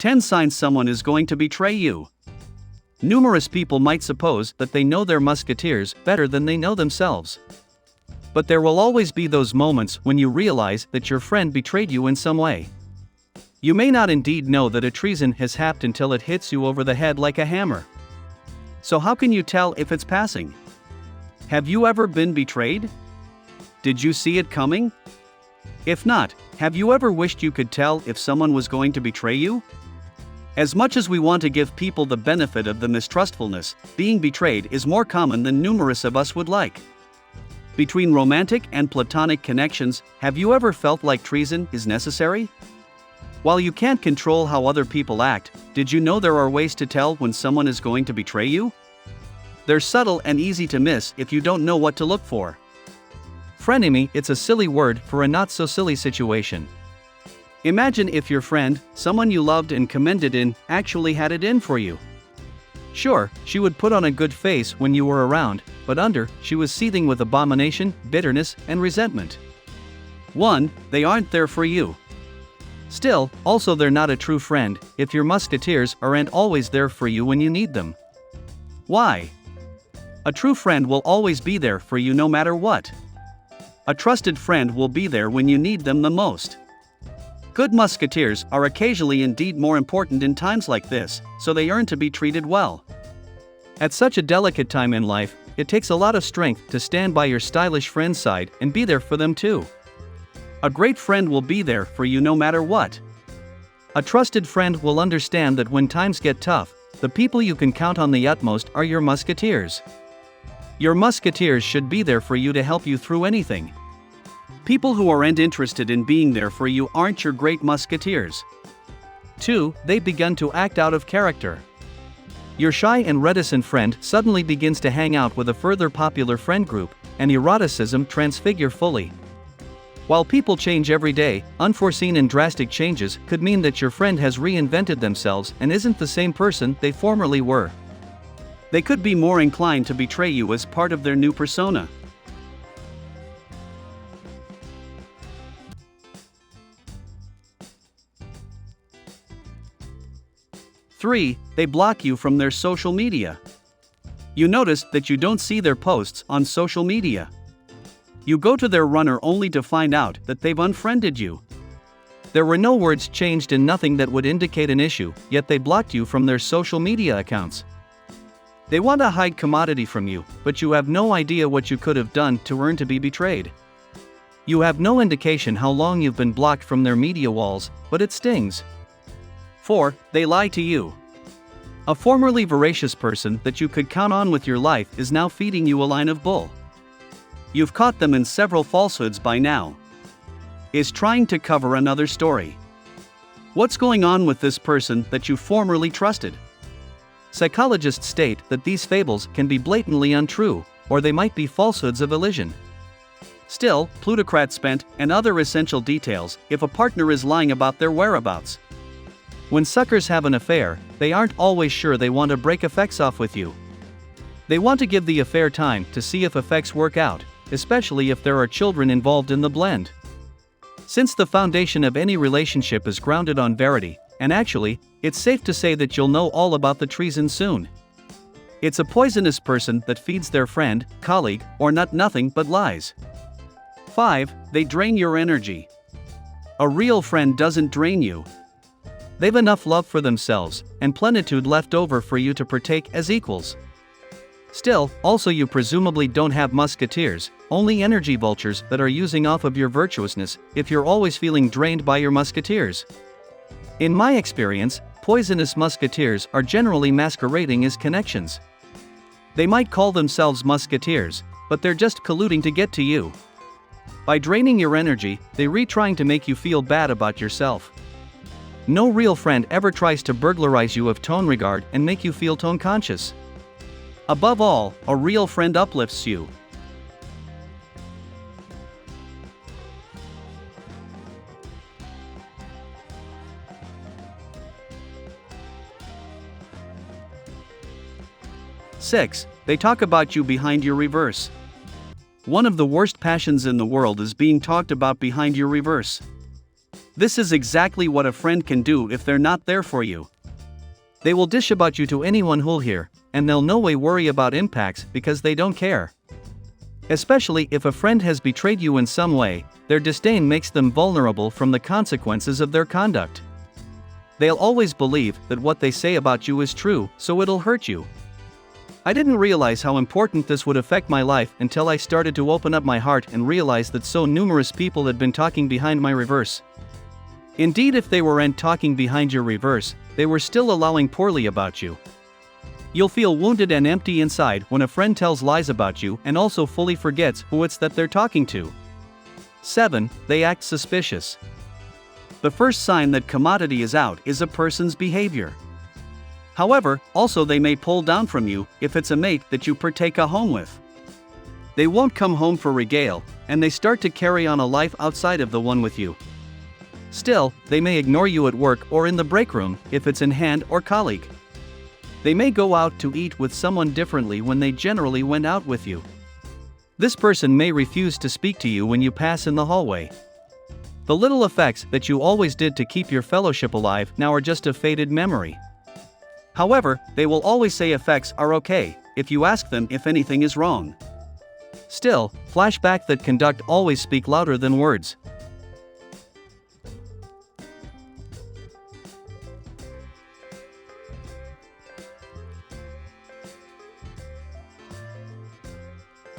10 signs someone is going to betray you. Numerous people might suppose that they know their musketeers better than they know themselves. But there will always be those moments when you realize that your friend betrayed you in some way. You may not indeed know that a treason has happened until it hits you over the head like a hammer. So how can you tell if it's passing? Have you ever been betrayed? Did you see it coming? If not, have you ever wished you could tell if someone was going to betray you? As much as we want to give people the benefit of the mistrustfulness, being betrayed is more common than numerous of us would like. Between romantic and platonic connections, have you ever felt like treason is necessary? While you can't control how other people act, did you know there are ways to tell when someone is going to betray you? They're subtle and easy to miss if you don't know what to look for. Frenemy, it's a silly word for a not-so-silly situation. Imagine if your friend, someone you loved and commended in, actually had it in for you. Sure, she would put on a good face when you were around, but under, she was seething with abomination, bitterness, and resentment. 1. They aren't there for you. Still, also they're not a true friend if your musketeers aren't always there for you when you need them. Why? A true friend will always be there for you no matter what. A trusted friend will be there when you need them the most. Good musketeers are occasionally indeed more important in times like this, so they earn to be treated well. At such a delicate time in life, it takes a lot of strength to stand by your stylish friend's side and be there for them too. A great friend will be there for you no matter what. A trusted friend will understand that when times get tough, the people you can count on the utmost are your musketeers. Your musketeers should be there for you to help you through anything. People who aren't interested in being there for you aren't your great musketeers. 2. They've begun to act out of character. Your shy and reticent friend suddenly begins to hang out with a further popular friend group, and eroticism transfigure fully. While people change every day, unforeseen and drastic changes could mean that your friend has reinvented themselves and isn't the same person they formerly were. They could be more inclined to betray you as part of their new persona. 3. They block you from their social media. You notice that you don't see their posts on social media. You go to their runner only to find out that they've unfriended you. There were no words changed and nothing that would indicate an issue, yet they blocked you from their social media accounts. They want to hide commodity from you, but you have no idea what you could have done to earn to be betrayed. You have no indication how long you've been blocked from their media walls, but it stings. 4. They lie to you. A formerly veracious person that you could count on with your life is now feeding you a line of bull. You've caught them in several falsehoods by now. Is trying to cover another story. What's going on with this person that you formerly trusted? Psychologists state that these fables can be blatantly untrue, or they might be falsehoods of elision. Still, plutocrats spent and other essential details if a partner is lying about their whereabouts. When suckers have an affair, they aren't always sure they want to break effects off with you. They want to give the affair time to see if effects work out, especially if there are children involved in the blend. Since the foundation of any relationship is grounded on verity, and actually, it's safe to say that you'll know all about the treason soon. It's a poisonous person that feeds their friend, colleague, or nothing but lies. 5. They drain your energy. A real friend doesn't drain you. They've enough love for themselves, and plenitude left over for you to partake as equals. Still, also you presumably don't have musketeers, only energy vultures that are using off of your virtuousness if you're always feeling drained by your musketeers. In my experience, poisonous musketeers are generally masquerading as connections. They might call themselves musketeers, but they're just colluding to get to you. By draining your energy, they're trying to make you feel bad about yourself. No real friend ever tries to burglarize you of tone regard and make you feel tone conscious. Above all, a real friend uplifts you. Six. They talk about you behind your reverse. One of the worst passions in the world is being talked about behind your reverse. This is exactly what a friend can do if they're not there for you. They will dish about you to anyone who'll hear, and they'll no way worry about impacts because they don't care. Especially if a friend has betrayed you in some way, their disdain makes them vulnerable from the consequences of their conduct. They'll always believe that what they say about you is true, so it'll hurt you. I didn't realize how important this would affect my life until I started to open up my heart and realize that so numerous people had been talking behind my reverse. Indeed, if they weren't talking behind your reverse, they were still allowing poorly about you. You'll feel wounded and empty inside when a friend tells lies about you and also fully forgets who it's that they're talking to. 7. They act suspicious. The first sign that commodity is out is a person's behavior. However, also they may pull down from you if it's a mate that you partake a home with. They won't come home for regale, and they start to carry on a life outside of the one with you. Still, they may ignore you at work or in the break room if it's in hand or colleague. They may go out to eat with someone differently when they generally went out with you. This person may refuse to speak to you when you pass in the hallway. The little effects that you always did to keep your fellowship alive now are just a faded memory. However, they will always say effects are okay if you ask them if anything is wrong. Still, flashbacks that conduct always speak louder than words.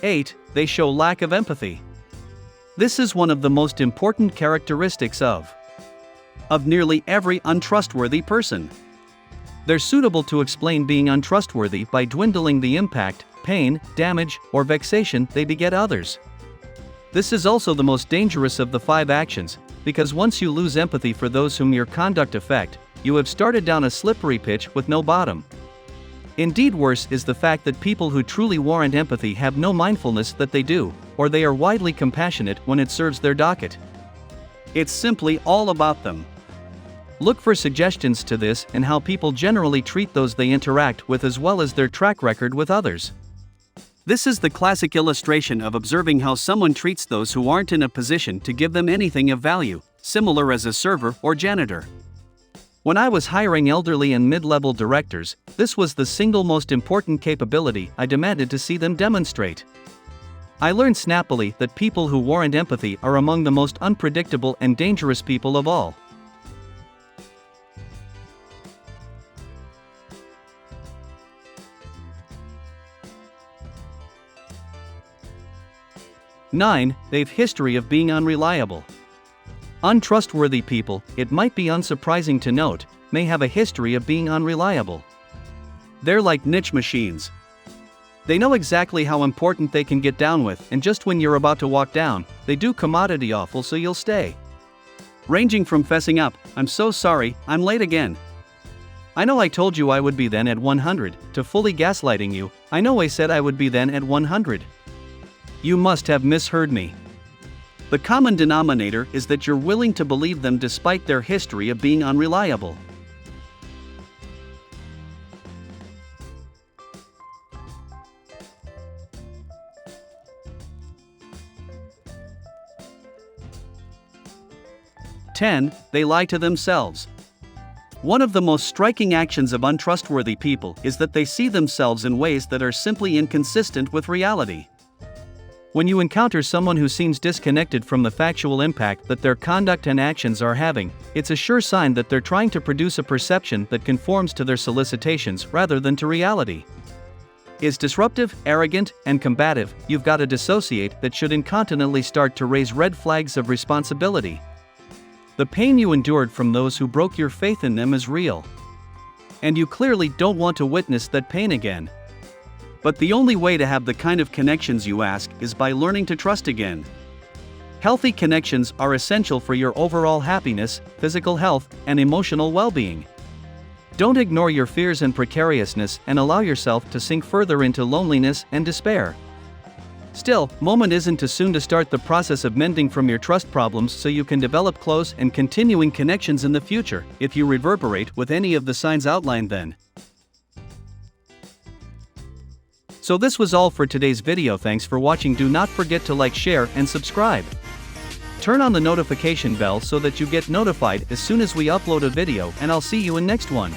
Eight, they show lack of empathy. This is one of the most important characteristics of nearly every untrustworthy person. They're suitable to explain being untrustworthy by dwindling the impact, pain, damage, or vexation they beget others. This is also the most dangerous of the 5 actions, because once you lose empathy for those whom your conduct affect, you have started down a slippery pitch with no bottom. Indeed, worse is the fact that people who truly warrant empathy have no mindfulness that they do, or they are widely compassionate when it serves their docket. It's simply all about them. Look for suggestions to this and how people generally treat those they interact with as well as their track record with others. This is the classic illustration of observing how someone treats those who aren't in a position to give them anything of value, similar as a server or janitor. When I was hiring elderly and mid-level directors, this was the single most important capability I demanded to see them demonstrate. I learned snappily that people who warrant empathy are among the most unpredictable and dangerous people of all. Nine, they've history of being unreliable. Untrustworthy people, it might be unsurprising to note, may have a history of being unreliable. They're like niche machines. They know exactly how important they can get down with, and just when you're about to walk down, they do commodity awful so you'll stay. Ranging from fessing up, "I'm so sorry, I'm late again. I know I told you I would be then at 100, to fully gaslighting you, "I know I said I would be then at 100. You must have misheard me." The common denominator is that you're willing to believe them despite their history of being unreliable. Ten, they lie to themselves. One of the most striking actions of untrustworthy people is that they see themselves in ways that are simply inconsistent with reality. When you encounter someone who seems disconnected from the factual impact that their conduct and actions are having, it's a sure sign that they're trying to produce a perception that conforms to their solicitations rather than to reality. Is disruptive, arrogant, and combative, you've got a dissociate that should incontinently start to raise red flags of responsibility. The pain you endured from those who broke your faith in them is real. And you clearly don't want to witness that pain again. But the only way to have the kind of connections you ask is by learning to trust again. Healthy connections are essential for your overall happiness, physical health, and emotional well-being. Don't ignore your fears and precariousness and allow yourself to sink further into loneliness and despair. Still, moment isn't too soon to start the process of mending from your trust problems so you can develop close and continuing connections in the future, if you reverberate with any of the signs outlined then. So this was all for today's video. Thanks for watching. Do not forget to like, share, and subscribe. Turn on the notification bell so that you get notified as soon as we upload a video, and I'll see you in next one.